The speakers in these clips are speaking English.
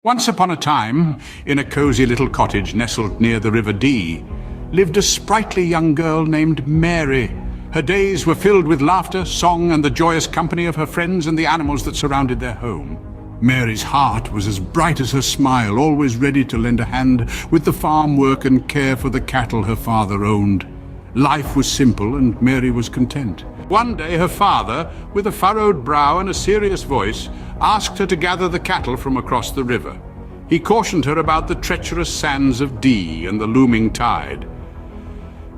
Once upon a time, in a cozy little cottage nestled near the River Dee, lived a sprightly young girl named Mary. Her days were filled with laughter, song, and the joyous company of her friends and the animals that surrounded their home. Mary's heart was as bright as her smile, always ready to lend a hand with the farm work and care for the cattle her father owned. Life was simple, and Mary was content. One day her father, with a furrowed brow and a serious voice, asked her to gather the cattle from across the river. He cautioned her about the treacherous sands of Dee and the looming tide.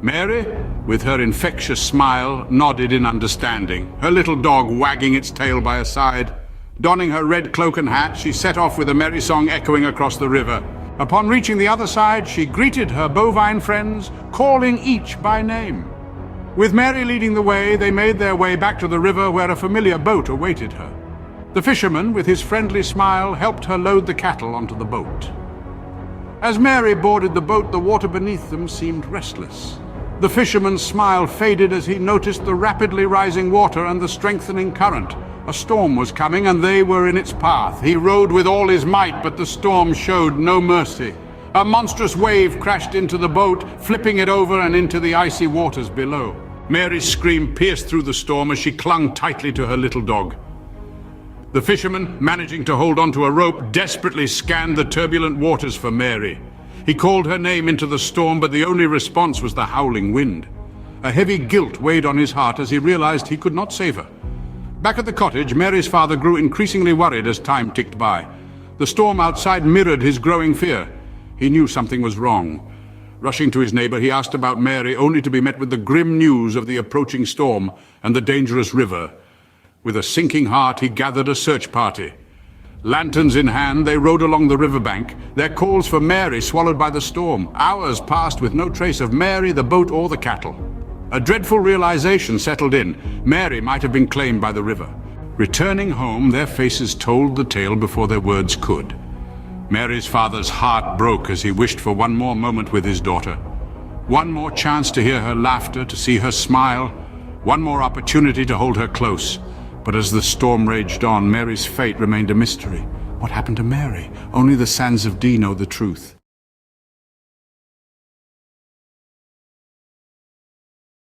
Mary, with her infectious smile, nodded in understanding, her little dog wagging its tail by her side. Donning her red cloak and hat, she set off with a merry song echoing across the river. Upon reaching the other side, she greeted her bovine friends, calling each by name. With Mary leading the way, they made their way back to the river where a familiar boat awaited her. The fisherman, with his friendly smile, helped her load the cattle onto the boat. As Mary boarded the boat, the water beneath them seemed restless. The fisherman's smile faded as he noticed the rapidly rising water and the strengthening current. A storm was coming, and they were in its path. He rowed with all his might, but the storm showed no mercy. A monstrous wave crashed into the boat, flipping it over and into the icy waters below. Mary's scream pierced through the storm as she clung tightly to her little dog. The fisherman, managing to hold onto a rope, desperately scanned the turbulent waters for Mary. He called her name into the storm, but the only response was the howling wind. A heavy guilt weighed on his heart as he realized he could not save her. Back at the cottage, Mary's father grew increasingly worried as time ticked by. The storm outside mirrored his growing fear. He knew something was wrong. Rushing to his neighbor, he asked about Mary, only to be met with the grim news of the approaching storm and the dangerous river. With a sinking heart, he gathered a search party. Lanterns in hand, they rowed along the riverbank, their calls for Mary swallowed by the storm. Hours passed with no trace of Mary, the boat, or the cattle. A dreadful realization settled in. Mary might have been claimed by the river. Returning home, their faces told the tale before their words could. Mary's father's heart broke as he wished for one more moment with his daughter. One more chance to hear her laughter, to see her smile. One more opportunity to hold her close. But as the storm raged on, Mary's fate remained a mystery. What happened to Mary? Only the sands of Dee know the truth.